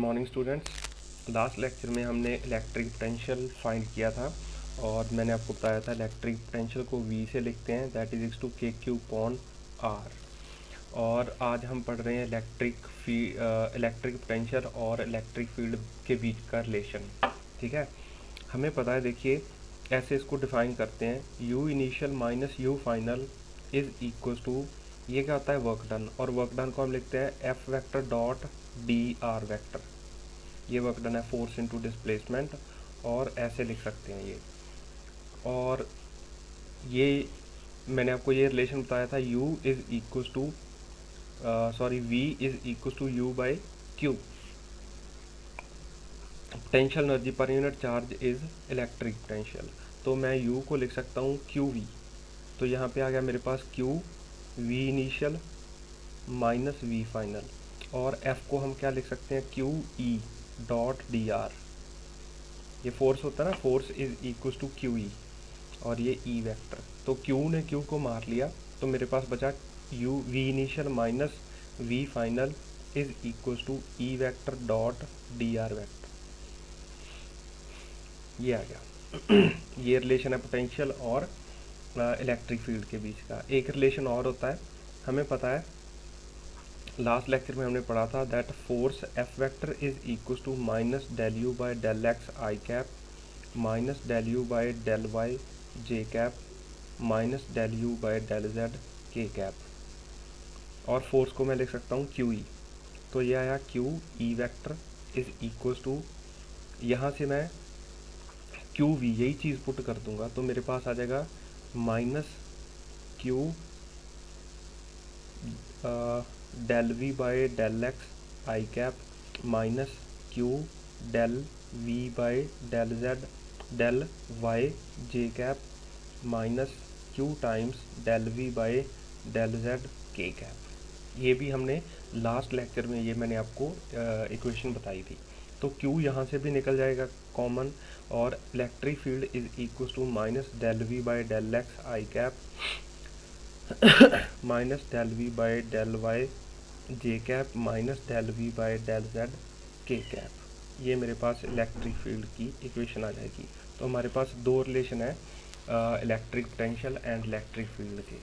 Morning students. Last lecture में हमने electric potential find किया था और मैंने आपको बताया था इलेक्ट्रिक पोटेंशियल को V से लिखते हैं, that is equal to KQ/R। और आज हम पढ़ रहे हैं इलेक्ट्रिक पोटेंशियल और इलेक्ट्रिक फील्ड के बीच का रिलेशन। ठीक है, हमें पता है, देखिए ऐसे इसको डिफाइन करते हैं, U initial minus U final is equal to, ये क्या होता है, वर्क डन। और वर्क डन को हम लिखते हैं F vector dot DR vector. ये वर्क डन है फोर्स इनटू डिस्प्लेसमेंट, और ऐसे लिख सकते हैं ये। और ये मैंने आपको ये रिलेशन बताया था, U is equal to V is equal to U by Q। Potential energy per unit charge is electric potential. तो मैं U को लिख सकता हूँ QV। तो यहाँ पे आ गया मेरे पास Q V initial minus V final, और F को हम क्या लिख सकते हैं, QE डॉट DR। ये फोर्स होता है ना, force is equal to QE, और ये E वेक्टर। तो Q ने Q को मार लिया, तो मेरे पास बचा V initial minus V final is equal to E vector dot DR vector. ये आ गया। ये रिलेशन है पोटेंशियल और इलेक्ट्रिक फील्ड के बीच का। एक रिलेशन और होता है, हमें पता है, लास्ट लेक्चर में हमने पढ़ा था, that force F vector is equal to minus del U by del x i cap minus del U by del y j cap minus del U by del Z k cap. और force को मैं लिख सकता हूँ QE। तो ये आया QE vector is equal to, यहाँ से मैं QV यही चीज़ पुट कर दूंगा, तो मेरे पास आ जाएगा minus Q del V by del x i cap minus Q del V by del Z del Y j cap minus Q times del V by del Z k cap. ये भी हमने लास्ट लेक्चर में, ये मैंने आपको equation बताई थी। तो Q यहाँ से भी निकल जाएगा कॉमन, और electric field is equal to minus del V by del x i cap minus del V by del y j cap minus del V by del Z k cap. ये मेरे पास electric field की equation आ जाएगी। तो हमारे पास दो रिलेशन है, electric potential and electric field के।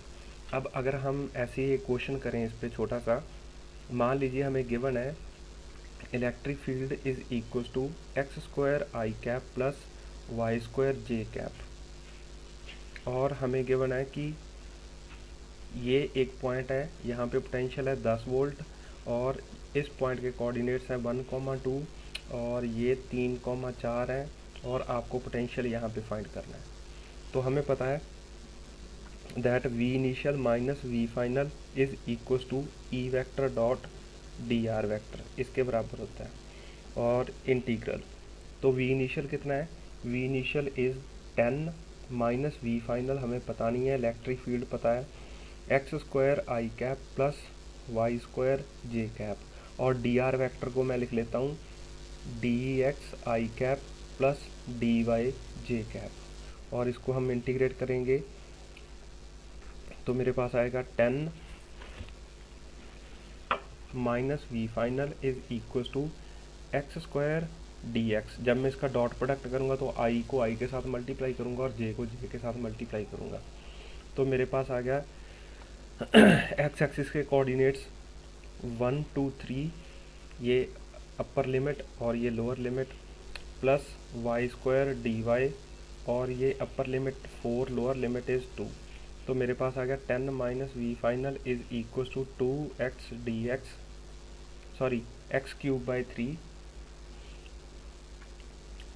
अब अगर हम ऐसे ही क्वेश्चन करें इस पर छोटा सा, मान लीजिए हमें गिवन है electric field is equal to x square i cap plus y square j cap, और हमें गिवन है कि ये एक पॉइंट है, यहाँ पे पोटेंशियल है 10 वोल्ट, और इस पॉइंट के कोऑर्डिनेट्स हैं 1,2 और ये 3,4 है, और आपको पोटेंशियल यहाँ पे फाइंड करना है। तो हमें पता है that V initial minus V final is equal to E vector dot DR vector, इसके बराबर होता है। और इंटीग्रल, तो V इनिशियल कितना है, V initial is 10 minus V final हमें पता नहीं है, इलेक्ट्रिक फील्ड पता है, x square i cap plus y square j cap, और DR वेक्टर को मैं लिख लेता हूँ DX आई कैप प्लस DY जे कैप, और इसको हम इंटीग्रेट करेंगे तो मेरे पास आएगा 10 minus V final is equal to x square DX। जब मैं इसका डॉट प्रोडक्ट करूँगा तो I को I के साथ मल्टीप्लाई करूँगा और J को J के साथ मल्टीप्लाई करूँगा। तो मेरे पास आ गया एक्स एक्सिस के कोऑर्डिनेट्स 1 2 3, ये अपर लिमिट और ये lower limit, plus y square DY, और ये upper limit 4, lower limit is 2। तो मेरे पास आ गया 10 minus V final is equal to 2x DX, sorry x cube by 3।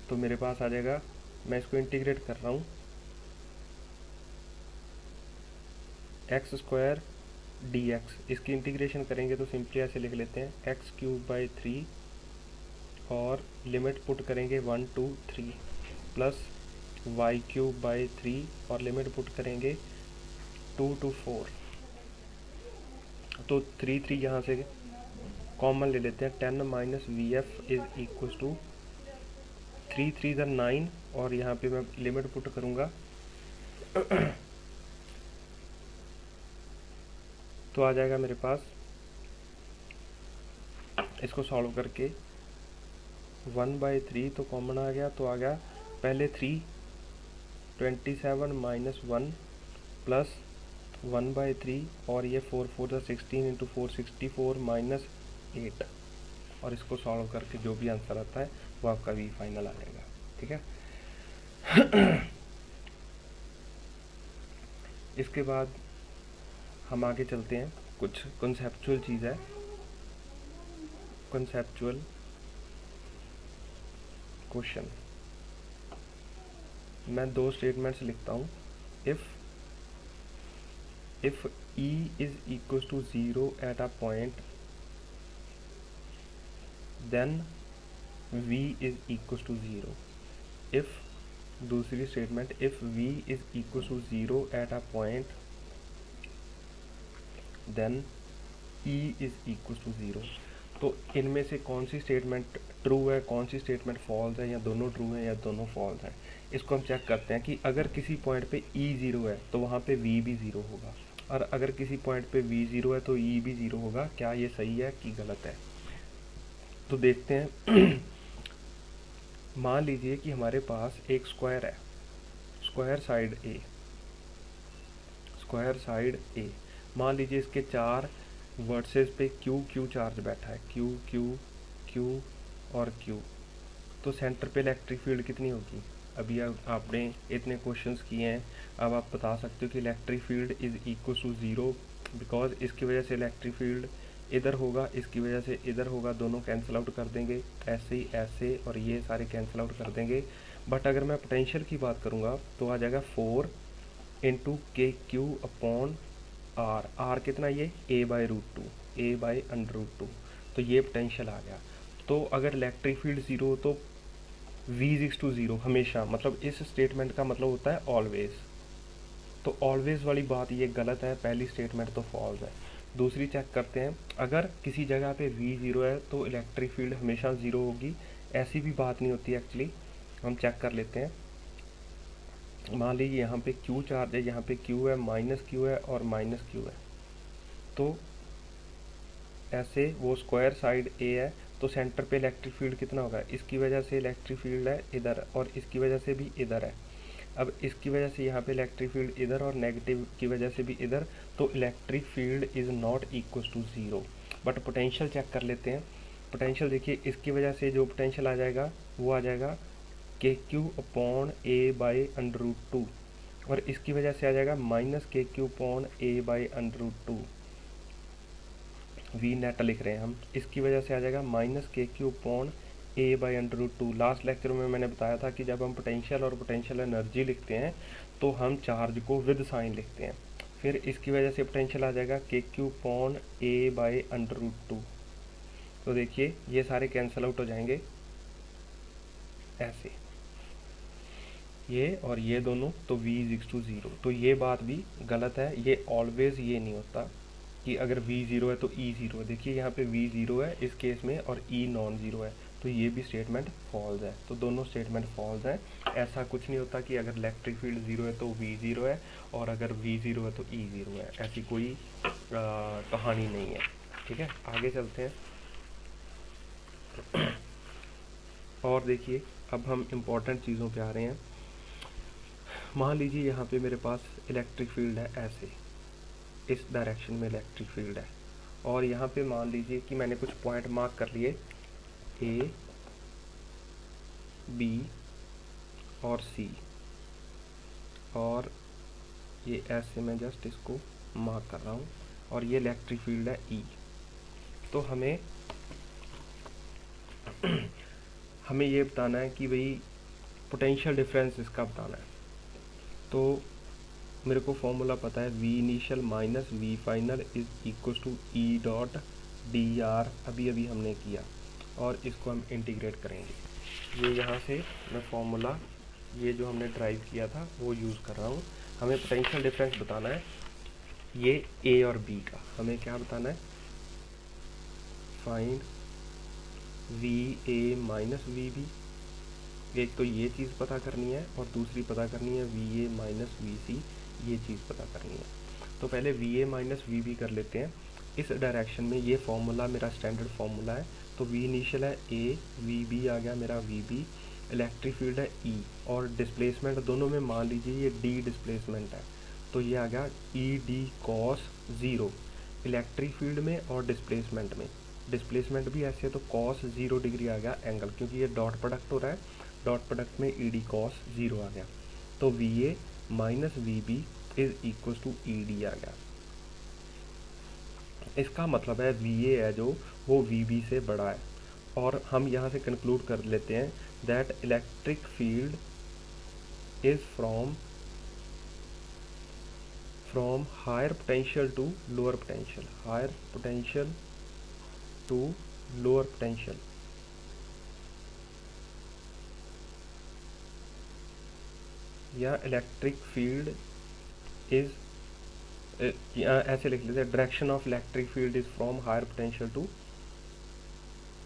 तो मेरे पास आ जाएगा, मैं इसको इंटीग्रेट कर रहा हूँ, एक्स स्क्वायर DX, इसकी इंटीग्रेशन करेंगे तो सिंपली ऐसे लिख लेते हैं एक्स क्यूब बाई 3, और लिमिट पुट करेंगे 1 2 3, प्लस वाई क्यूब बाई 3, और लिमिट पुट करेंगे 2 to 4। तो 3 3 यहाँ से कॉमन ले लेते हैं, 10 minus VF is equal to 3 3 9, और यहाँ पे मैं लिमिट पुट करूँगा तो आ जाएगा मेरे पास, इसको सॉल्व करके 1/3 तो कॉमन आ गया, तो आ गया पहले 3, 27 माइनस 1 प्लस 1/3, और ये 4 4 ज़ा 16 इंटू 4 64 माइनस 8, और इसको सॉल्व करके जो भी आंसर आता है वो आपका वी फाइनल आ जाएगा। ठीक है। इसके बाद हम आगे चलते हैं, कुछ कॉन्सेप्चुअल चीज़ है, कॉन्सेप्चुअल क्वेश्चन। मैं 2 स्टेटमेंट्स लिखता हूँ। If E is equal to 0 at a point, then V is equal to 0। If, दूसरी statement, if V is equal to 0 at a point, then E is equal to 0। तो इनमें से कौन सी statement true है, कौन सी statement false है, या दोनों ट्रू है या दोनों फॉल्स हैं, इसको हम चेक करते हैं कि अगर किसी पॉइंट पे E 0 है तो वहाँ पे V भी 0 होगा, और अगर किसी पॉइंट पे V 0 है तो E भी 0 होगा। क्या ये सही है कि गलत है? तो देखते हैं। मान लीजिए कि हमारे पास एक स्क्वायर है, स्क्वायर साइड ए। मान लीजिए इसके 4 वर्सेस पे Q चार्ज बैठा है, Q और Q। तो सेंटर पे इलेक्ट्रिक फील्ड कितनी होगी? अभी आपने इतने क्वेश्चंस किए हैं, अब आप बता सकते हो कि electric field is equal to 0, because इसकी वजह से इलेक्ट्रिक फील्ड इधर होगा, इसकी वजह से इधर होगा, दोनों कैंसिल आउट कर देंगे, ऐसे और ये सारे कैंसिल आउट कर देंगे। बट अगर मैं पोटेंशियल की बात करूँगा तो आ जाएगा 4 इंटू KQ/R। R कितना? ये A/√2, A/√2। तो ये पोटेंशियल आ गया। तो अगर इलेक्ट्रिक फील्ड 0 तो V इज टू 0 हमेशा, मतलब इस स्टेटमेंट का मतलब होता है ऑलवेज। तो ऑलवेज वाली बात ये गलत है, पहली स्टेटमेंट तो फॉल्स है। दूसरी चेक करते हैं, अगर किसी जगह पे V 0 है तो इलेक्ट्रिक फील्ड हमेशा 0 होगी, ऐसी भी बात नहीं होती एक्चुअली। हम चेक कर लेते हैं। मान लीजिए यहाँ पे Q चार्ज है, यहाँ पे Q है, -Q है और -Q है। तो ऐसे वो स्क्वायर साइड A है, तो सेंटर पे इलेक्ट्रिक फील्ड कितना होगा? इसकी वजह से इलेक्ट्रिक फील्ड है इधर, और इसकी वजह से भी इधर है। अब इसकी वजह से यहाँ पे इलेक्ट्रिक फील्ड इधर, और नेगेटिव की वजह से भी इधर, तो electric field is not equal to 0। But potential check कर लेते हैं। पोटेंशियल देखिए, इसकी वजह से जो पोटेंशियल आ जाएगा वो आ जाएगा KQ/A/√2, और इसकी वजह से आ जाएगा -KQ/A/√2। वी नेट लिख रहे हैं हम, इसकी वजह से आ जाएगा -KQ/A/√2। लास्ट लेक्चर में मैंने बताया था कि जब हम पोटेंशियल और पोटेंशियल एनर्जी लिखते हैं तो हम चार्ज को विद साइन लिखते हैं। फिर इसकी वजह से पोटेंशियल आ जाएगा KQ/A/√2। तो देखिए ये सारे कैंसिल आउट हो जाएंगे ऐसे, ये और ये दोनों, तो V इज टू 0। तो ये बात भी गलत है, ये ऑलवेज ये नहीं होता कि अगर V 0 है तो E 0 है। देखिए यहाँ पे V 0 है इस केस में, और E नॉन ज़ीरो है, तो ये भी स्टेटमेंट फॉल्स है। तो दोनों स्टेटमेंट फॉल्स है। ऐसा कुछ नहीं होता कि अगर इलेक्ट्रिक फील्ड 0 है तो V 0 है, और अगर V 0 है तो E 0 है, ऐसी कोई कहानी नहीं है। ठीक है, आगे चलते हैं। और देखिए अब हम इम्पोर्टेंट चीज़ों पे आ रहे हैं। मान लीजिए यहाँ पे मेरे पास इलेक्ट्रिक फील्ड है ऐसे, इस डायरेक्शन में इलेक्ट्रिक फील्ड है, और यहाँ पे मान लीजिए कि मैंने कुछ पॉइंट मार्क कर लिए A, B और C, और ये ऐसे मैं जस्ट इसको मार्क कर रहा हूँ, और ये इलेक्ट्रिक फील्ड है E। तो हमें ये बताना है कि भाई पोटेंशियल डिफरेंस इसका बताना है। तो मेरे को फॉर्मूला पता है, V initial minus V final is equal to E.dr, अभी हमने किया, और इसको हम इंटीग्रेट करेंगे। ये यहाँ से मैं फॉर्मूला, ये जो हमने ड्राइव किया था वो यूज़ कर रहा हूँ। हमें पोटेंशियल डिफरेंस बताना है, ये A और B का। हमें क्या बताना है? Find VA minus VB। एक तो ये चीज़ पता करनी है, और दूसरी पता करनी है VA माइनस VC, ये चीज़ पता करनी है। तो पहले VA माइनस VB कर लेते हैं। इस डायरेक्शन में ये फॉर्मूला मेरा स्टैंडर्ड फार्मूला है। तो वी इनिशियल है ए, वी बी आ गया मेरा वी बी, इलेक्ट्रिक फील्ड है ई, और डिस्प्लेसमेंट दोनों में मान लीजिए ये डी डिस्प्लेसमेंट है, तो ये आ गया E D cos zero electric field में और डिस्प्लेसमेंट में। डिस्प्लेसमेंट भी ऐसे है तो कॉस 0 डिग्री आ गया एंगल, क्योंकि ये डॉट प्रोडक्ट हो रहा है, डॉट प्रोडक्ट में ई डी कॉस 0 आ गया। तो V A minus V B is equal to E D आ गया। इसका मतलब है वी ए है जो वो वी बी से बड़ा है। और हम यहाँ से कंक्लूड कर लेते हैं that electric field is from higher potential to lower potential, higher potential to lower potential. या इलेक्ट्रिक फील्ड इज, ऐसे लिख लेते हैं, direction of electric field is from higher potential to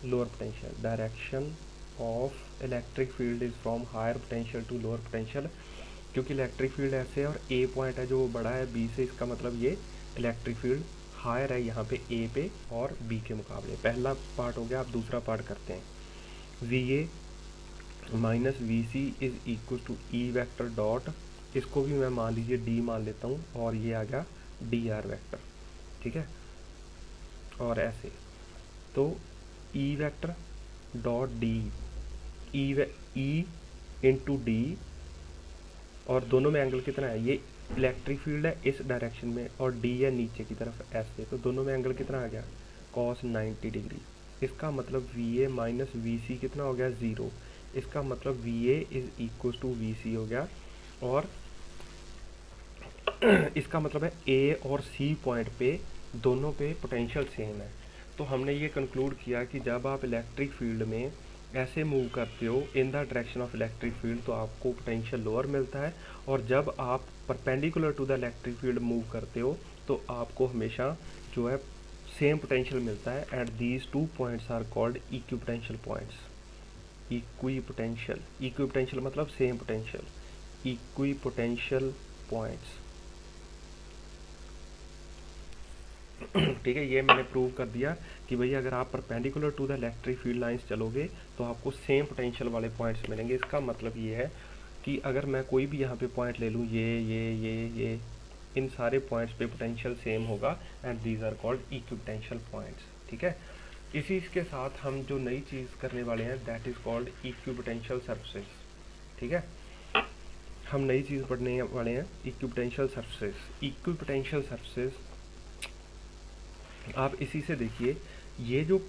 lower potential. Direction of electric field is from higher potential to lower potential, क्योंकि electric field ऐसे है और ए point है जो बड़ा है बी से, इसका मतलब ये इलेक्ट्रिक फील्ड हायर है यहाँ पे ए पे और बी के मुकाबले। पहला पार्ट हो गया, अब दूसरा पार्ट करते हैं। V A minus V C is equal to E vector dot, इसको भी मैं मान लीजिए डी मान लेता हूँ, और ये आ गया डी आर वेक्टर, ठीक है। और ऐसे तो ई vector dot D, E into D, और दोनों में एंगल कितना है, ये इलेक्ट्रिक फील्ड है इस डायरेक्शन में और डी है नीचे की तरफ ऐसे, तो दोनों में एंगल कितना आ गया, कॉस 90 डिग्री। इसका मतलब V A minus V C कितना हो गया, 0। इसका मतलब V A is equal to V C हो गया। और इसका मतलब है ए और सी पॉइंट पे दोनों पे पोटेंशियल सेम है। तो हमने ये कंक्लूड किया कि जब आप इलेक्ट्रिक फील्ड में ऐसे मूव करते हो in the direction of electric field तो आपको पोटेंशियल लोअर मिलता है, और जब आप perpendicular to the electric field move करते हो तो आपको हमेशा जो है सेम पोटेंशियल मिलता है। And these two points are called equipotential points. Equipotential, equipotential मतलब सेम पोटेंशियल, इक्विपोटेंशियल पॉइंट्स। ठीक है, ये मैंने प्रूव कर दिया कि भैया अगर आप perpendicular to the electric field lines चलोगे तो आपको सेम पोटेंशियल वाले पॉइंट्स मिलेंगे। इसका मतलब ये है कि अगर मैं कोई भी यहाँ पे पॉइंट ले लूँ, ये इन सारे पॉइंट्स पे पोटेंशियल सेम होगा, and these are called equipotential points. ठीक है, इसी के साथ हम जो नई चीज़ करने वाले हैं that is called equipotential surfaces. ठीक है, हम नई चीज़ पढ़ने वाले हैं इक्विपोटेंशियल सर्फेसेस। इक्विपोटेंशियल सर्फेसेस आप इसी से देखिए, ये जो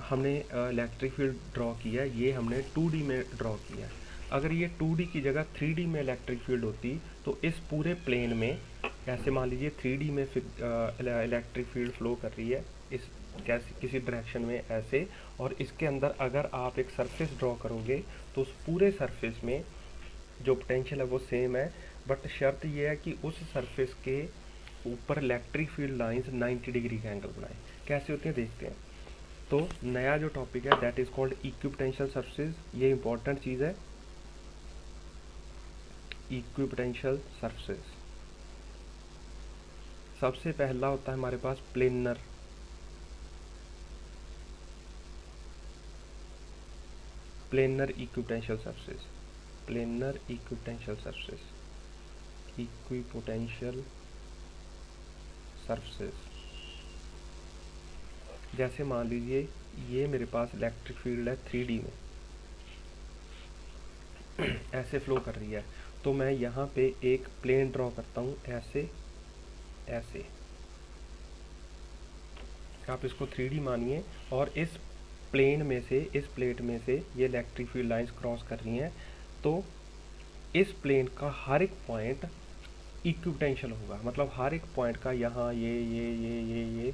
हमने इलेक्ट्रिक फील्ड ड्रॉ किया है ये हमने 2D में ड्रॉ किया है। अगर ये 2D की जगह 3D में इलेक्ट्रिक फील्ड होती तो इस पूरे प्लेन में, ऐसे मान लीजिए 3D में इलेक्ट्रिक फील्ड फ्लो कर रही है इस किसी डायरेक्शन में ऐसे, और इसके अंदर अगर आप एक सरफेस ड्रॉ करोगे तो उस पूरे सरफेस में जो पोटेंशियल है वो सेम है, बट शर्त ये है कि उस सरफेस के ऊपर इलेक्ट्रिक फील्ड लाइंस 90 डिग्री का एंगल बनाए। कैसे होते हैं देखते हैं। तो नया जो टॉपिक है that is called equipotential surfaces. ये इंपॉर्टेंट चीज़ है, इक्विपोटेंशियल सर्फेसेस। सबसे पहला होता है हमारे पास planar, planar equipotential surfaces, planar equipotential surfaces, equipotential surfaces. जैसे मान लीजिए ये मेरे पास इलेक्ट्रिक फील्ड है 3D में ऐसे फ्लो कर रही है, तो मैं यहाँ पे एक प्लेन ड्रॉ करता हूँ ऐसे ऐसे, आप इसको 3D मानिए, और इस प्लेन में से, इस प्लेट में से ये इलेक्ट्रिक फील्ड लाइंस क्रॉस कर रही हैं, तो इस प्लेन का हर एक पॉइंट इक्विपोटेंशियल होगा। मतलब हर एक पॉइंट का यहाँ ये,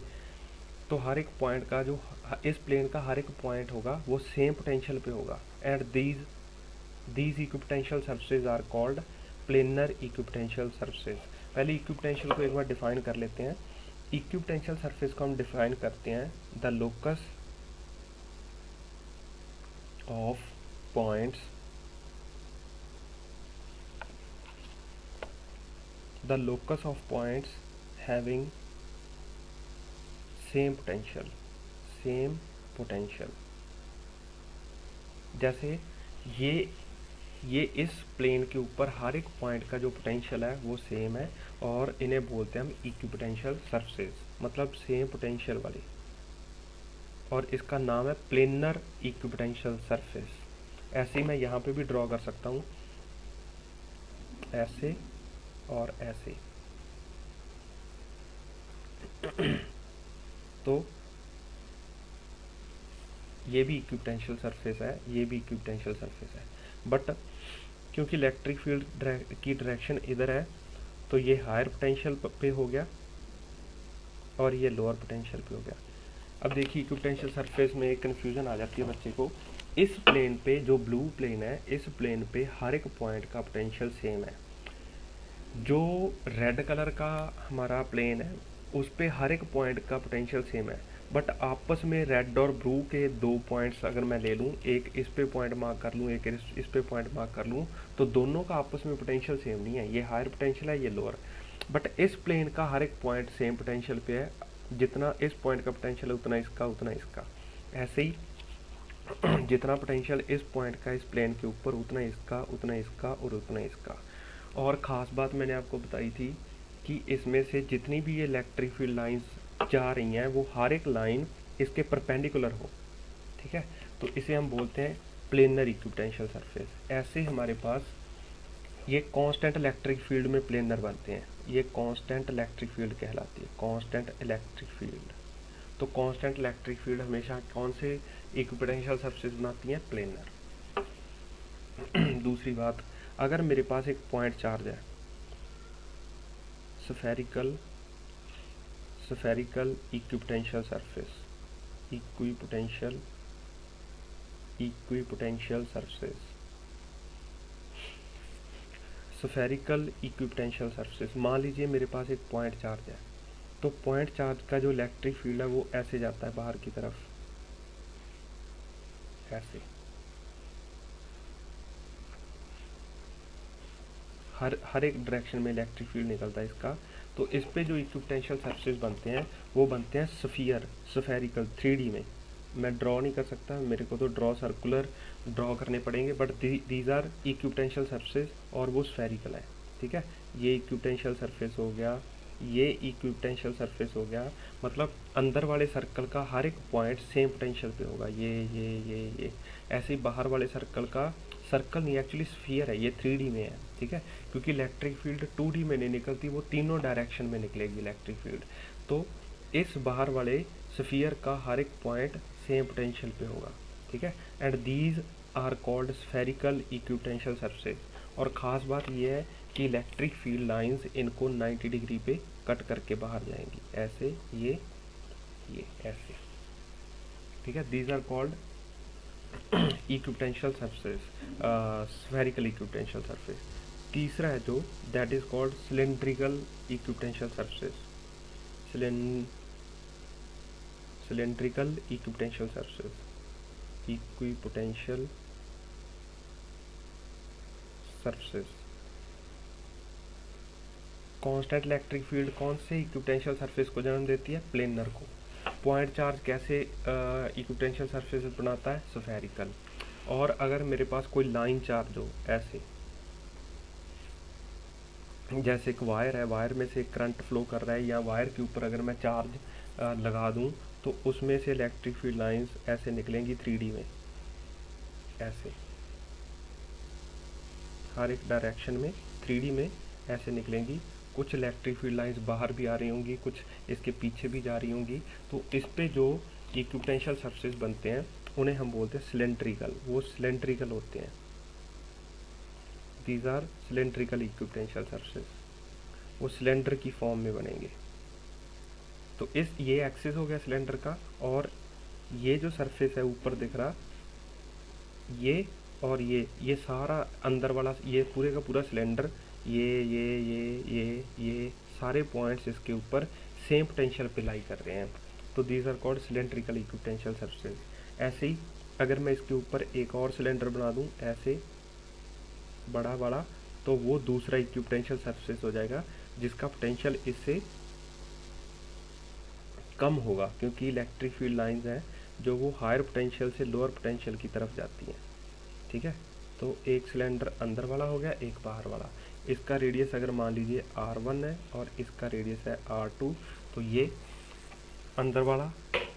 तो हर एक पॉइंट का जो इस प्लेन का हर एक पॉइंट होगा वो सेम पोटेंशियल पे होगा। And these equipotential surfaces are called planar equipotential surfaces. पहले इक्विपोटेंशियल को एक बार डिफाइन कर लेते हैं। इक्विपोटेंशियल सरफेस को हम डिफाइन करते हैं the locus of points, the locus of points having same potential, same potential. जैसे ये इस प्लेन के ऊपर हर एक पॉइंट का जो पोटेंशियल है वो सेम है, और इन्हें बोलते हैं हम इक्विपोटेंशियल सरफेस, मतलब सेम पोटेंशियल वाली, और इसका नाम है प्लेनर इक्विपोटेंशियल सरफेस। ऐसे ही मैं यहाँ पे भी ड्रॉ कर सकता हूँ, ऐसे और ऐसे। तो ये भी इक्विपोटेंशियल सरफेस है, ये भी इक्विपोटेंशियल सरफेस है, बट क्योंकि इलेक्ट्रिक फील्ड की डायरेक्शन इधर है तो ये हायर पोटेंशियल पे हो गया और ये लोअर पोटेंशियल पे हो गया। अब देखिए इक्विपोटेंशियल सरफेस में एक कन्फ्यूजन आ जाती है बच्चे को। इस प्लेन पे जो ब्लू प्लेन है, इस प्लेन पे हर एक पॉइंट का पोटेंशियल सेम है। जो रेड कलर का हमारा प्लेन है उस पे हर एक पॉइंट का पोटेंशियल सेम है, बट आपस में रेड और ब्लू के दो पॉइंट्स अगर मैं ले लूँ, एक इस पे पॉइंट मार्क कर लूँ, एक इस पे पॉइंट मार्क कर लूँ, तो दोनों का आपस में पोटेंशियल सेम नहीं है। ये हायर पोटेंशियल है, ये लोअर, बट इस प्लेन का हर एक पॉइंट सेम पोटेंशियल पे है। जितना इस पॉइंट का पोटेंशियल है उतना इसका, उतना इसका। ऐसे ही जितना पोटेंशियल इस पॉइंट का इस प्लेन के ऊपर, उतना इसका, उतना इसका और उतना इसका। और ख़ास बात मैंने आपको बताई थी कि इसमें से जितनी भी ये इलेक्ट्रिक फील्ड लाइंस जा रही हैं वो हर एक लाइन इसके परपेंडिकुलर हो, ठीक है। तो इसे हम बोलते हैं प्लेनर इक्विपोटेंशियल सरफेस। ऐसे हमारे पास ये कांस्टेंट इलेक्ट्रिक फील्ड में प्लेनर बनते हैं, ये कांस्टेंट इलेक्ट्रिक फील्ड कहलाती है, कांस्टेंट इलेक्ट्रिक फील्ड। तो कांस्टेंट इलेक्ट्रिक फील्ड हमेशा कौन से इक्विपोटेंशियल सरफेस बनाती है? प्लेनर। दूसरी बात, अगर मेरे पास एक पॉइंट चार्ज है, spherical equipotential surface, equipotential surface, spherical equipotential surface. मान लीजिए मेरे पास एक पॉइंट चार्ज है, तो पॉइंट चार्ज का जो इलेक्ट्रिक फील्ड है वो ऐसे जाता है बाहर की तरफ, ऐसे। हर एक डायरेक्शन में इलेक्ट्रिक फील्ड निकलता है इसका। तो इस पे जो इक्विपोटेंशियल सरफेस बनते हैं वो बनते हैं स्फेरिकल 3D में। मैं ड्रॉ नहीं कर सकता, मेरे को तो सर्कुलर ड्रॉ करने पड़ेंगे, but these are equipotential surface और वो स्फेरिकल है, ठीक है। ये इक्विपोटेंशियल सरफेस हो गया, ये इक्विपोटेंशियल सरफेस हो गया, मतलब अंदर वाले सर्कल का हर एक पॉइंट सेम पोटेंशियल पे होगा, ये। ऐसे ही बाहर वाले सर्कल का, सर्कल नहीं एक्चुअली स्फीयर है, ये 3D में है, ठीक है। क्योंकि इलेक्ट्रिक फील्ड 2D में नहीं निकलती, वो तीनों डायरेक्शन में निकलेगी इलेक्ट्रिक फील्ड। तो इस बाहर वाले स्फीयर का हर एक पॉइंट सेम पोटेंशियल पे होगा, ठीक है। And these are called spherical equipotential surface. और ख़ास बात यह है कि इलेक्ट्रिक फील्ड लाइंस इनको 90 डिग्री पे कट करके बाहर जाएंगी, ऐसे, ये ऐसे, ठीक है। These are called equipotential surface, spherical equipotential surface. तीसरा है जो, that is called cylindrical equipotential surface, cylindrical equipotential surface, equipotential surface. Constant electric field कौन से इक्विपोटेंशियल सरफेस को जन्म देती है? प्लेनर को। पॉइंट चार्ज कैसे इक्विपोटेंशियल सरफेस बनाता है? स्फेरिकल। और अगर मेरे पास कोई लाइन चार्ज हो, ऐसे, जैसे एक वायर है, वायर में से करंट फ्लो कर रहा है, या वायर के ऊपर अगर मैं चार्ज लगा दूं तो उसमें से इलेक्ट्रिक फील्ड लाइंस ऐसे निकलेंगी 3D में, ऐसे, हर एक डायरेक्शन में 3D में ऐसे निकलेंगी। कुछ इलेक्ट्रिक फील्ड लाइंस बाहर भी आ रही होंगी, कुछ इसके पीछे भी जा रही होंगी। तो इस पे जो इक्विपोटेंशियल सरफेस बनते हैं उन्हें हम बोलते हैं सिलेंड्रिकल, वो सिलेंड्रिकल होते हैं। These are cylindrical equipotential surface, वो सिलेंडर की फॉर्म में बनेंगे। तो ये एक्सिस हो गया सिलेंडर का, और ये जो सरफेस है ऊपर दिख रहा, ये और ये सारा अंदर वाला, ये पूरे का पूरा सिलेंडर, ये सारे पॉइंट्स इसके ऊपर सेम पोटेंशियल पे लाई कर रहे हैं। तो these are called cylindrical equipotential surface. ऐसे ही अगर मैं इसके ऊपर एक और सिलेंडर बना दूं, ऐसे बड़ा वाला, तो वो दूसरा इक्विपोटेंशियल सरफेस हो जाएगा, जिसका पोटेंशियल इससे कम होगा, क्योंकि इलेक्ट्रिक फील्ड लाइंस हैं जो वो हायर पोटेंशियल से लोअर पोटेंशियल की तरफ जाती हैं। ठीक है, तो एक सिलेंडर अंदर वाला हो गया, एक बाहर वाला। इसका रेडियस अगर मान लीजिए R1 है और इसका रेडियस है R2, तो ये अंदर वाला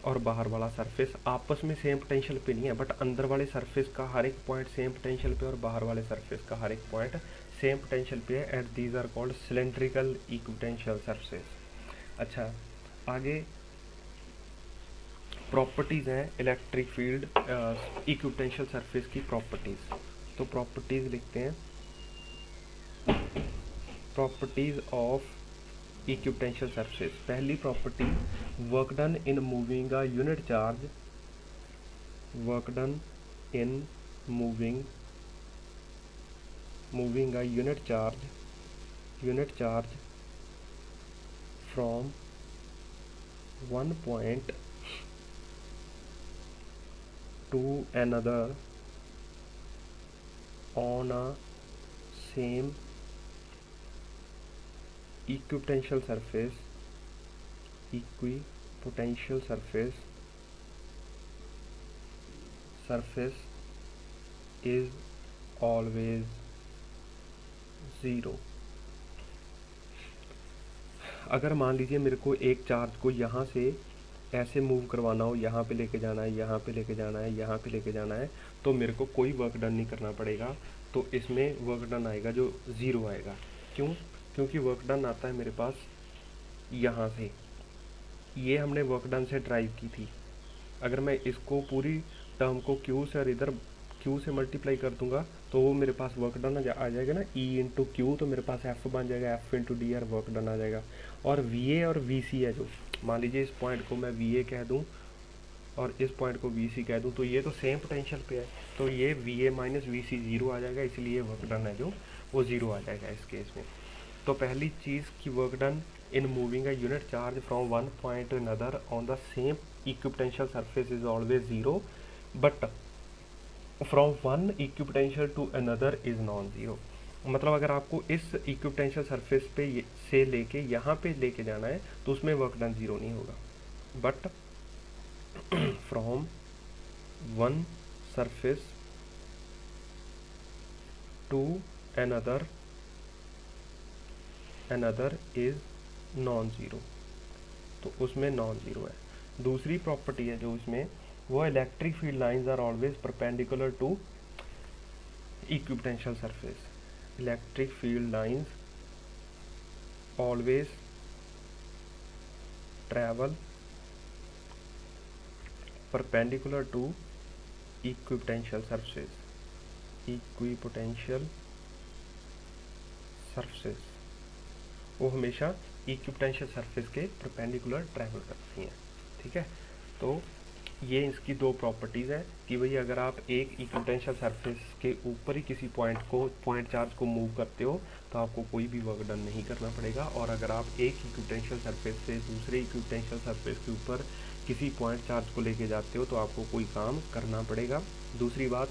और बाहर वाला सरफेस आपस में सेम पोटेंशियल पे नहीं है, बट अंदर वाले सरफेस का हर एक पॉइंट सेम पोटेंशियल पे और बाहर वाले सरफेस का हर एक पॉइंट सेम पोटेंशियल पे है, and these are called cylindrical equipotential surface. अच्छा, आगे प्रॉपर्टीज़ हैं इलेक्ट्रिक फील्ड इक्विपोटेंशियल सरफेस की प्रॉपर्टीज़। तो प्रॉपर्टीज़ लिखते हैं, प्रॉपर्टीज़ ऑफ इक्विपोटेंशियल सरफेस। पहली property, work done in moving a unit charge, work done in moving a unit charge from one point to another on a same equipotential surface is always zero। अगर मान लीजिए मेरे को एक charge को यहाँ से ऐसे मूव करवाना हो, यहाँ पे लेके जाना है, यहाँ पे लेके जाना है, यहाँ पे लेके जाना है, तो मेरे को कोई वर्क डन नहीं करना पड़ेगा, तो इसमें वर्क डन आएगा जो ज़ीरो आएगा। क्यों? क्योंकि वर्क डन आता है मेरे पास यहाँ से, ये हमने वर्क डन से ड्राइव की थी। अगर मैं इसको पूरी टर्म को क्यू से और इधर क्यू से मल्टीप्लाई कर दूंगा तो वो मेरे पास वर्क डन आ जाएगा ना, ई इंटू क्यू, तो मेरे पास एफ बन जाएगा, F into D R work done आ जाएगा। और वी ए और वी सी है, जो मान लीजिए इस पॉइंट को मैं वी ए कह दूँ और इस पॉइंट को वी सी कह दूँ, तो ये तो सेम पोटेंशियल पे है, तो ये V A minus V C zero आ जाएगा, इसलिए वर्क डन है जो वो ज़ीरो आ जाएगा इस केस में। तो पहली चीज़ की work done in moving a unit charge from one point to another on the same equipotential surface is always zero, but from one equipotential to another is non zero. मतलब अगर आपको इस इक्विपोटेंशियल सरफेस पे से लेके यहाँ पे लेके जाना है तो उसमें वर्क डन ज़ीरो नहीं होगा, but from one surface to another is non zero, तो उसमें नॉन ज़ीरो है। दूसरी प्रॉपर्टी है जो इसमें, वो electric field lines are always perpendicular to equipotential surface. Electric field lines always travel perpendicular to equipotential surface, वो हमेशा इक्विपोटेंशियल सरफेस के परपेंडिकुलर ट्रैवल करती हैं। ठीक है, तो ये इसकी दो प्रॉपर्टीज़ हैं कि भाई अगर आप एक इक्विपोटेंशियल सरफेस के ऊपर ही किसी पॉइंट चार्ज को मूव करते हो तो आपको कोई भी वर्क डन नहीं करना पड़ेगा, और अगर आप एक इक्विपोटेंशियल सरफेस से दूसरे इक्विपोटेंशियल सरफेस के ऊपर किसी पॉइंट चार्ज को लेके जाते हो तो आपको कोई काम करना पड़ेगा। दूसरी बात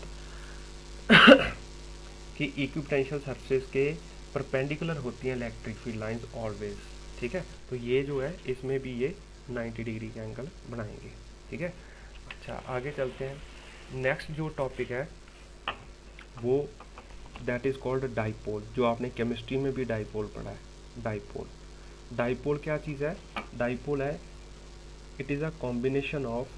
कि इक्विपोटेंशियल सरफेस के परपेंडिकुलर होती हैं इलेक्ट्रिक फील्ड लाइंस ऑलवेज। ठीक है, तो ये जो है इसमें भी ये 90 डिग्री का एंगल बनाएंगे। ठीक है, अच्छा आगे चलते हैं। नेक्स्ट जो टॉपिक है वो दैट इज़ कॉल्ड डाइपोल, जो आपने केमिस्ट्री में भी डाइपोल पढ़ा है। डाइपोल क्या चीज़ है? डाइपोल है, it is a combination of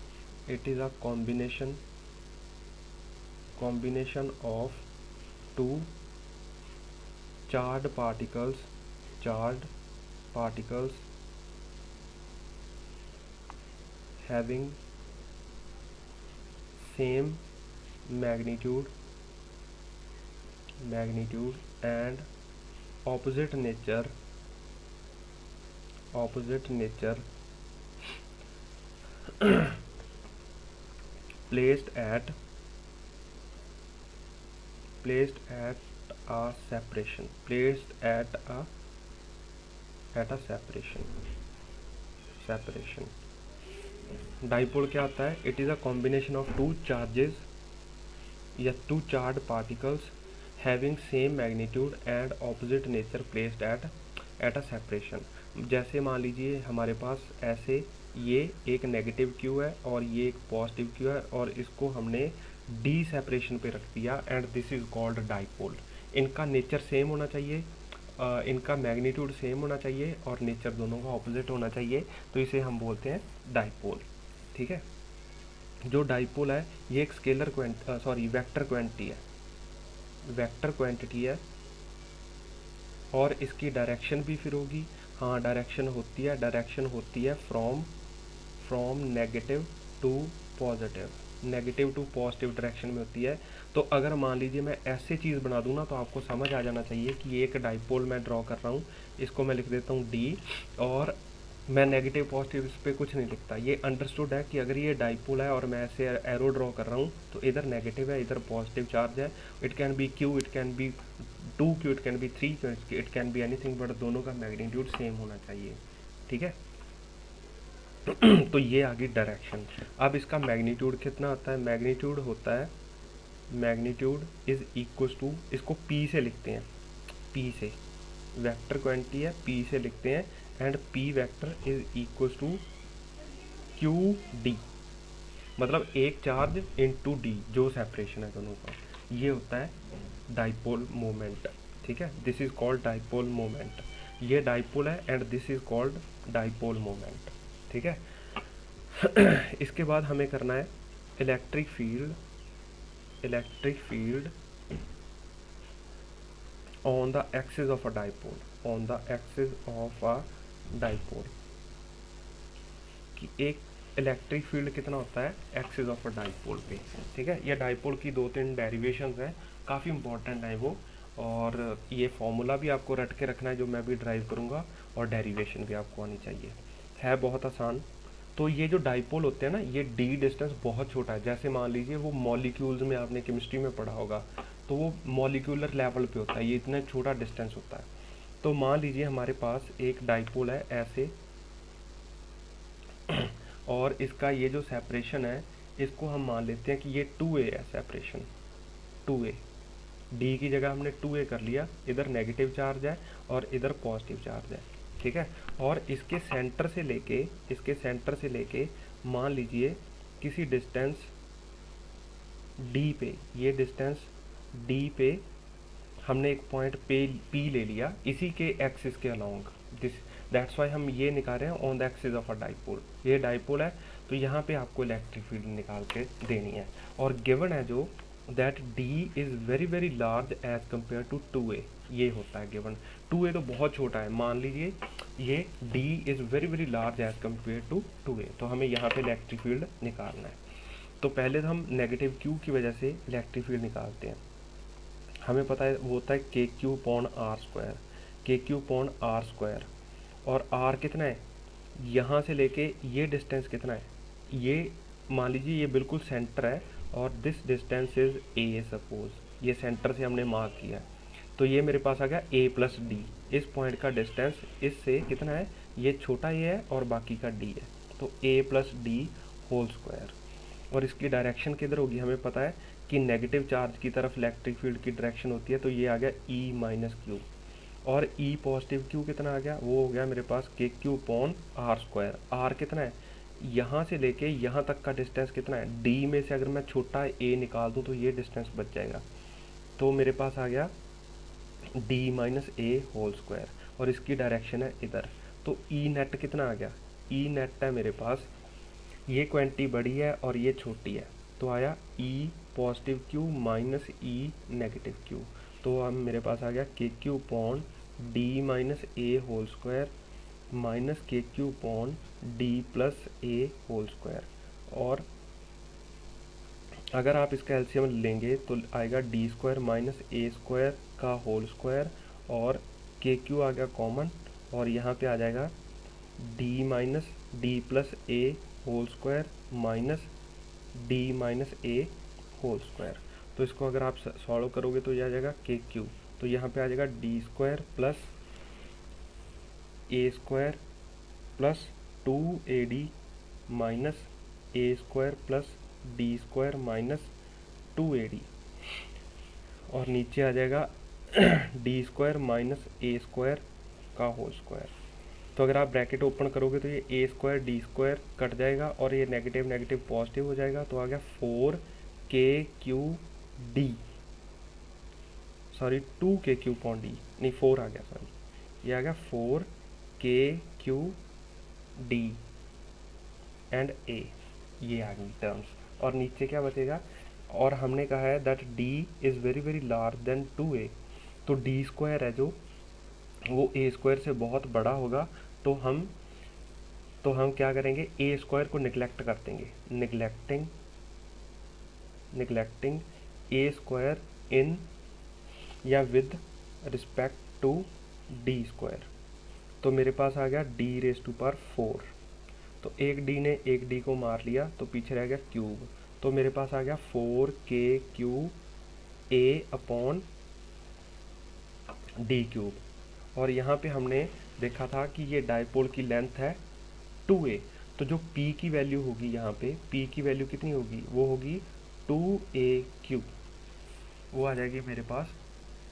two charged particles having same magnitude and opposite nature placed at a separation dipole क्या आता है? It is a combination of two charges या two charged particles having same magnitude and opposite nature placed at a separation. जैसे मान लीजिए हमारे पास ऐसे ये एक नेगेटिव क्यू है और ये एक पॉजिटिव क्यू है, और इसको हमने डी सेपरेशन पे रख दिया, and this is called dipole. इनका नेचर सेम होना चाहिए, इनका मैग्नीट्यूड सेम होना चाहिए, और नेचर दोनों का ऑपोजिट होना चाहिए, तो इसे हम बोलते हैं डाइपोल। ठीक है, जो डाइपोल है ये एक स्केलर वेक्टर क्वांटिटी है, वेक्टर क्वांटिटी है, और इसकी डायरेक्शन भी फिर होगी, हाँ डायरेक्शन होती है, डायरेक्शन होती है from negative to positive, negative to positive direction में होती है। तो अगर मान लीजिए मैं ऐसे चीज़ बना दूँ ना, तो आपको समझ आ जाना चाहिए कि ये एक डाइपोल मैं ड्रॉ कर रहा हूँ। इसको मैं लिख देता हूँ डी, और मैं नेगेटिव पॉजिटिव इस पर कुछ नहीं लिखता। ये अंडरस्टूड है कि अगर ये डाइपोल है और मैं ऐसे एरो ड्रॉ कर रहा हूँ, तो इधर नेगेटिव है, इधर पॉजिटिव चार्ज है। It can be Q, it can be 2 Q, it can be 3 Q, it can be anything, but दोनों का मैग्नीट्यूड सेम होना चाहिए। ठीक है, तो ये आ गई डायरेक्शन। अब इसका मैग्नीट्यूड कितना होता है? मैग्नीट्यूड होता है, मैग्नीट्यूड इज इक्वल टू, इसको पी से लिखते हैं, पी से, वेक्टर क्वांटिटी है, पी से लिखते हैं, and P vector is equal to Q D, मतलब एक चार्ज इनटू डी, जो सेपरेशन है दोनों का, ये होता है डाइपोल मोमेंट। ठीक है, this is called dipole moment. ये डाइपोल है and this is called dipole moment. ठीक है, इसके बाद हमें करना है electric field, electric field on the axis of a dipole, on the axis of a dipole, कि एक इलेक्ट्रिक फील्ड कितना होता है एक्सिस ऑफ अ डाइपोल पे। ठीक है, ये डाइपोल की 2-3 डेरिवेशंस हैं, काफ़ी इंपॉर्टेंट है वो, और ये फॉर्मूला भी आपको रट के रखना है जो मैं भी ड्राइव करूँगा, और डेरिवेशन भी आपको आनी चाहिए, है बहुत आसान। तो ये जो डाइपोल होते हैं ना, ये डी डिस्टेंस बहुत छोटा है। जैसे मान लीजिए वो मॉलिक्यूल्स में आपने केमिस्ट्री में पढ़ा होगा, तो वो मॉलिक्यूलर लेवल पे होता है, ये इतना छोटा डिस्टेंस होता है। तो मान लीजिए हमारे पास एक डाइपोल है ऐसे, और इसका ये जो सेपरेशन है, इसको हम मान लेते हैं कि ये 2a है सेपरेशन, 2a, डी की जगह हमने 2a कर लिया, इधर नेगेटिव चार्ज है और इधर पॉजिटिव चार्ज है। ठीक है, और इसके सेंटर से लेके, इसके सेंटर से लेके मान लीजिए किसी डिस्टेंस डी पे, ये डिस्टेंस डी पे हमने एक पॉइंट पे पी ले लिया, इसी के एक्सिस के अलोंग, दिस, दैट्स वाई हम ये निकाल रहे हैं on the axis of a dipole. ये डाइपोल है, तो यहाँ पे आपको इलेक्ट्रिक फील्ड निकाल के देनी है, और गिवन है जो that D is very very large as compare to 2a, ये होता है गिवन। 2a तो बहुत छोटा है, मान लीजिए ये D is very very large as compare to 2a, तो हमें यहाँ पे इलेक्ट्रिक फील्ड निकालना है। तो पहले तो हम नेगेटिव क्यू की वजह से इलेक्ट्रिक फील्ड निकालते हैं। हमें पता है वो होता है के क्यू पॉन आर स्क्वायर, के क्यू पॉन आर स्क्वायर, और आर कितना है, यहाँ से लेके ये डिस्टेंस कितना है, ये मान लीजिए ये बिल्कुल सेंटर है, और this distance is a, suppose ये सेंटर से हमने मार्क किया है, तो ये मेरे पास आ गया ए प्लस डी। इस पॉइंट का डिस्टेंस इससे कितना है, ये छोटा ए है और बाकी का डी है, तो ए प्लस डी होल स्क्वायर। और इसकी डायरेक्शन किधर होगी, हमें पता है कि नेगेटिव चार्ज की तरफ इलेक्ट्रिक फील्ड की डायरेक्शन होती है, तो ये आ गया ई माइनस क्यू, और ई पॉजिटिव क्यू कितना आ गया, वो हो गया मेरे पास K Q upon r square. R कितना है, यहाँ से लेके यहाँ तक का डिस्टेंस कितना है, डी में से अगर मैं छोटा ए निकाल दूँ तो ये डिस्टेंस बच जाएगा, तो मेरे पास आ गया D minus A whole square, और इसकी डायरेक्शन है इधर, तो ई नेट कितना आ गया, ई नेट है मेरे पास, ये क्वांटिटी बड़ी है और ये छोटी है, तो आया ई पॉजिटिव क्यू माइनस ई नेगेटिव क्यू, तो अब मेरे पास आ गया के Q pawn D minus A whole square minus के Q pawn D plus A whole square, और अगर आप इसका एलसीएम लेंगे तो आएगा D square minus A square का होल स्क्वायर, और के क्यू आ गया कॉमन, और यहाँ पे आ जाएगा D minus D plus A whole square minus D minus A whole square. तो इसको अगर आप सॉल्व करोगे तो ये आ जाएगा के क्यू, तो यहाँ पे आ जाएगा D square plus A square plus 2ad minus A square plus D square minus 2ad, और नीचे आ जाएगा D square minus A square का होल स्क्वायर। तो अगर आप ब्रैकेट ओपन करोगे तो ये A square D square cut जाएगा और ये नेगेटिव नेगेटिव पॉजिटिव हो जाएगा, तो आ गया 4k3d, sorry 2k3 upon D, नहीं 4 आ गया, सॉरी ये आ गया 4k3d एंड ए, ये आ गई टर्म्स। और नीचे क्या बचेगा, और हमने कहा है that d is very very large then 2a, तो डी स्क्वायर है जो वो ए स्क्वायर से बहुत बड़ा होगा, तो हम क्या करेंगे, ए स्क्वायर को निगलेक्ट कर देंगे, निगलेक्टिंग ए स्क्वायर इन या with respect to D square. तो मेरे पास आ गया d⁴, तो एक d ने एक d को मार लिया तो पीछे रह गया क्यूब, तो मेरे पास आ गया 4k3a अपॉन d³। और यहाँ पे हमने देखा था कि ये डायपोल की लेंथ है 2a, तो जो p की वैल्यू होगी यहाँ पे, p की वैल्यू कितनी होगी, वो होगी 2a³, वो आ जाएगी मेरे पास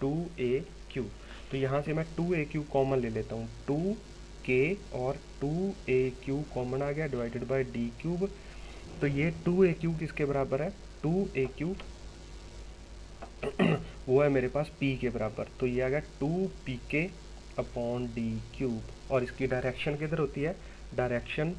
2a³। तो यहाँ से मैं 2a³ कॉमन ले लेता हूँ, 2k और 2a³ कॉमन आ गया डिवाइडेड बाय d³। तो ये 2a³ किसके बराबर है, 2a³ वो है मेरे पास p के बराबर, तो ये आ गया 2pk अपॉन d³। और इसकी डायरेक्शन किधर होती है, डायरेक्शन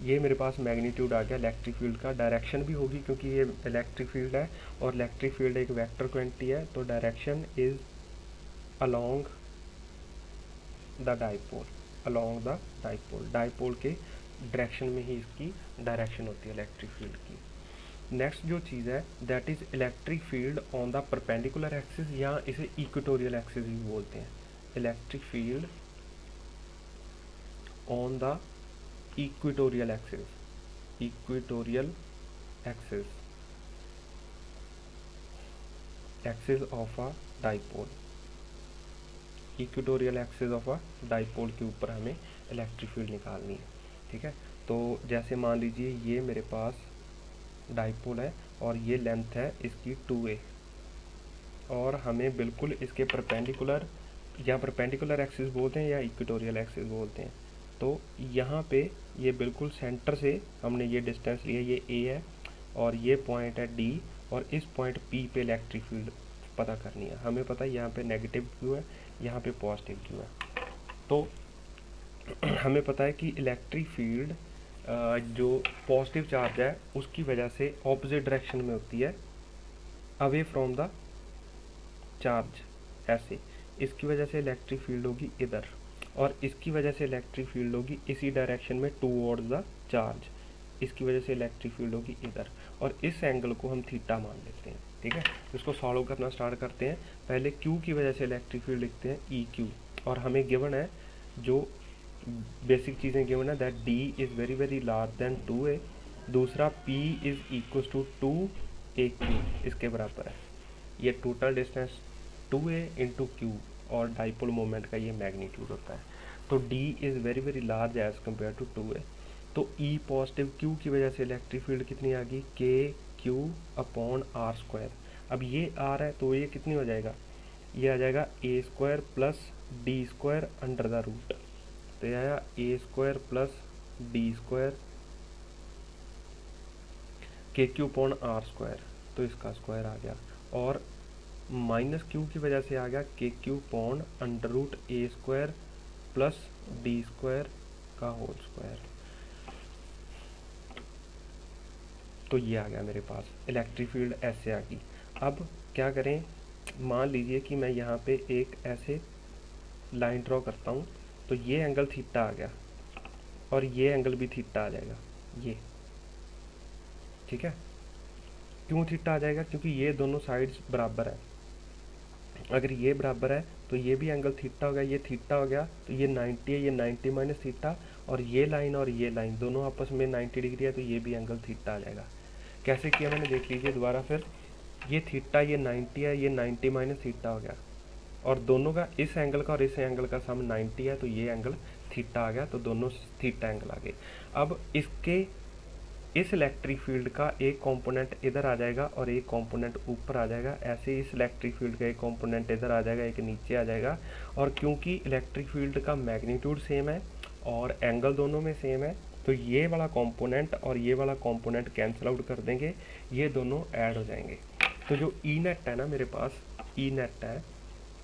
ये मेरे पास मैग्नीट्यूड आ गया इलेक्ट्रिक फील्ड का, डायरेक्शन भी होगी क्योंकि ये इलेक्ट्रिक फील्ड है और इलेक्ट्रिक फील्ड एक वेक्टर क्वांटिटी है, तो direction is along the dipole, along the dipole, dipole के डायरेक्शन में ही इसकी डायरेक्शन होती है इलेक्ट्रिक फील्ड की। नेक्स्ट जो चीज़ है that is electric field on the perpendicular axis, या इसे इक्वेटोरियल एक्सिस भी बोलते हैं, electric field on the equatorial axis, equatorial axis, axis of a dipole, equatorial axis of a dipole के ऊपर हमें इलेक्ट्रिक फील्ड निकालनी है, ठीक है। तो जैसे मान लीजिए ये मेरे पास डाइपोल है और ये लेंथ है इसकी 2a, और हमें बिल्कुल इसके परपेंडिकुलर, या परपेंडिकुलर एक्सिस बोलते हैं या इक्वेटोरियल एक्सिस बोलते हैं, तो यहाँ पे ये बिल्कुल सेंटर से हमने ये डिस्टेंस लिया, ये a है और ये पॉइंट है d, और इस पॉइंट p पे इलेक्ट्रिक फील्ड पता करनी है। हमें पता है यहाँ पे नेगेटिव क्यू है, यहाँ पे पॉजिटिव क्यू है, तो हमें पता है कि इलेक्ट्रिक फील्ड जो पॉजिटिव चार्ज है उसकी वजह से ऑपोजिट डायरेक्शन में होती है, अवे फ्रॉम द चार्ज, ऐसे इसकी वजह से इलेक्ट्रिक फील्ड होगी इधर, और इसकी वजह से इलेक्ट्रिक फील्ड होगी इसी डायरेक्शन में टूवर्ड्स द चार्ज, इसकी वजह से इलेक्ट्रिक फील्ड होगी इधर, और इस एंगल को हम थीटा मान लेते हैं, ठीक है। इसको सॉल्व करना स्टार्ट करते हैं। पहले क्यू की वजह से इलेक्ट्रिक फील्ड लिखते हैं EQ, और हमें गिवन है जो बेसिक चीज़ें गिवन है that D is very very large then 2a, दूसरा P is equal to 2AQ, इसके बराबर है, ये total distance 2a into Q और डाइपोल मोमेंट का ये मैग्नीट्यूड होता है। तो D is very very large as compare to 2a, तो E पॉजिटिव Q की वजह से इलेक्ट्रिक फील्ड कितनी आ गई, KQ अपॉन r²। अब ये R है तो ये कितनी हो जाएगा, ये आ जाएगा a² plus d² under the root, तो ये आया a² plus d² KQ upon r², तो इसका स्क्वायर आ गया, और माइनस Q की वजह से आ गया KQ upon under root a² plus d² का होल स्क्वायर, तो ये आ गया मेरे पास इलेक्ट्रिक फील्ड ऐसे आ गई। अब क्या करें, मान लीजिए कि मैं यहाँ पे एक ऐसे लाइन ड्रॉ करता हूँ, तो ये एंगल थीटा आ गया और ये एंगल भी थीटा आ जाएगा, ये ठीक है। क्यों थीटा आ जाएगा, क्योंकि ये दोनों साइड्स बराबर है, अगर ये बराबर है तो ये भी एंगल थीटा हो गया, ये थीटा हो गया, तो ये 90 है, ये 90 माइनस थीटा, और ये लाइन दोनों आपस में 90 डिग्री है, तो ये भी एंगल थीटा आ जाएगा। कैसे किया मैंने देख लीजिए दोबारा फिर, ये थीटा ये 90 है, ये 90 माइनस थीटा हो गया, और दोनों का इस एंगल का और इस एंगल का सम 90 है, तो ये एंगल थीटा आ गया, तो दोनों थीटा एंगल आ गए। अब इसके इस इलेक्ट्रिक फील्ड का एक कंपोनेंट इधर आ जाएगा और एक कंपोनेंट ऊपर आ जाएगा। ऐसे इस इलेक्ट्रिक फील्ड का एक कंपोनेंट इधर आ जाएगा, एक नीचे आ जाएगा। और क्योंकि इलेक्ट्रिक फील्ड का मैग्नीट्यूड सेम है और एंगल दोनों में सेम है, तो ये वाला कंपोनेंट और ये वाला कंपोनेंट कैंसिल आउट कर देंगे, ये दोनों ऐड हो जाएंगे। तो जो ई नेट है ना मेरे पास, ई नेट है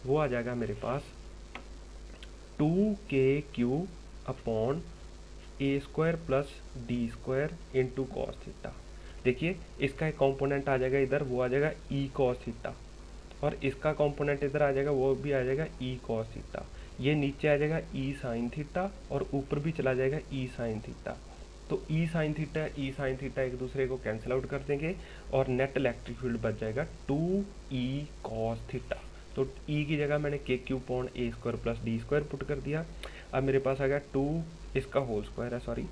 वो आ जाएगा मेरे पास 2KQ अपॉन ए square plus D square into cos theta. देखिए इसका एक कंपोनेंट आ जाएगा इधर, वो आ जाएगा ई कॉस थीटा, और इसका कंपोनेंट इधर आ जाएगा, वो भी आ जाएगा ई कॉस थीटा। ये नीचे आ जाएगा ई साइन थीटा और ऊपर भी चला जाएगा ई साइन थीटा। तो ई साइन थीटा एक दूसरे को कैंसिल आउट कर देंगे और नेट इलेक्ट्रिक फील्ड बच जाएगा 2E कॉस थीटा। तो ई की जगह मैंने K Q upon A square plus D square put कर दिया। अब मेरे पास आ गया 2 इसका होल स्क्वायर है, सॉरी,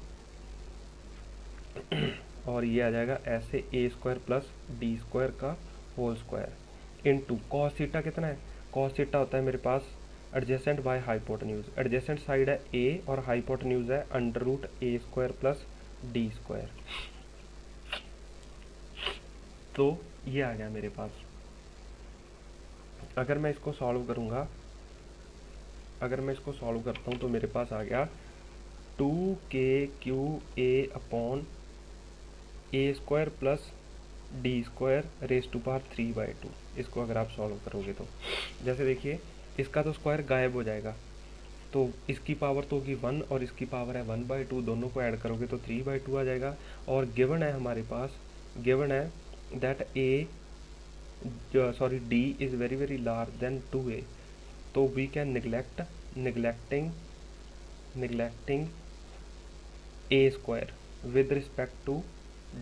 और ये आ जाएगा ऐसे a square plus D square का whole square into cos theta. कितना है? कॉस थीटा होता है मेरे पास adjacent by hypotenuse. Adjacent side है ए और हाइपोटेन्यूज है under root a square plus D square. तो ये आ गया मेरे पास। अगर मैं इसको सॉल्व करूँगा, अगर मैं इसको सॉल्व करता हूँ तो मेरे पास आ गया 2KQA upon A square plus D square raise to power 3/2। इसको अगर आप सॉल्व करोगे तो जैसे देखिए इसका तो स्क्वायर गायब हो जाएगा, तो इसकी पावर तो होगी 1 और इसकी पावर है 1/2, दोनों को ऐड करोगे तो 3/2 आ जाएगा। और गिवन है हमारे पास, गिवन है that D is very very large then 2A, तो we can neglecting a square with respect to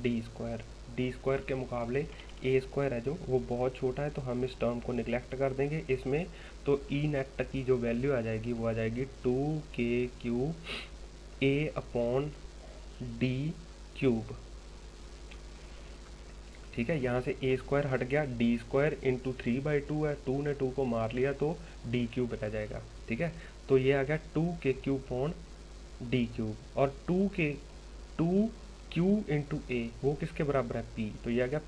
D square. D square के मुकाबले ए स्क्वायर है जो वो बहुत छोटा है, तो हम इस टर्म को निगलेक्ट कर देंगे इसमें। तो ई नेट की जो वैल्यू आ जाएगी वो आ जाएगी 2KQ ए अपॉन डी क्यूब। ठीक है, यहाँ से ए स्क्वायर हट गया, डी स्क्वायर इंटू 3/2 है, 2 ने 2 को मार लिया तो डी क्यूब रह जाएगा। ठीक है, तो ये आ गया 2KQ अपॉन डी क्यूब, और 2Q इंटू ए वो किसके बराबर है? P, तो ये आ गया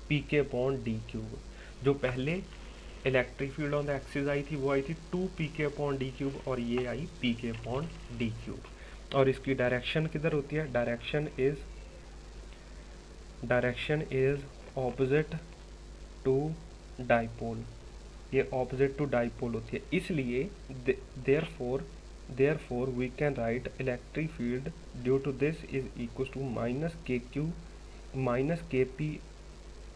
PK अपॉन डी क्यूब। जो पहले electric field on the axis आई थी वो आई थी 2PK अपॉन डी क्यूब, और ये आई PK अपॉन डी क्यूब। और इसकी डायरेक्शन किधर होती है? Direction is opposite to dipole. ये ऑपोजिट टू डाइपोल होती है, इसलिए therefore we can write electric field due to this is equal to minus KP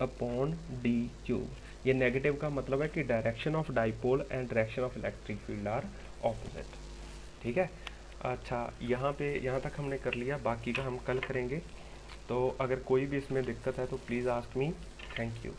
upon D cube. ये नेगेटिव का मतलब है कि direction of dipole and direction of electric field are opposite. ठीक है, अच्छा यहाँ तक हमने कर लिया, बाकी का हम कल करेंगे। तो अगर कोई भी इसमें दिक्कत है तो please ask me. Thank you.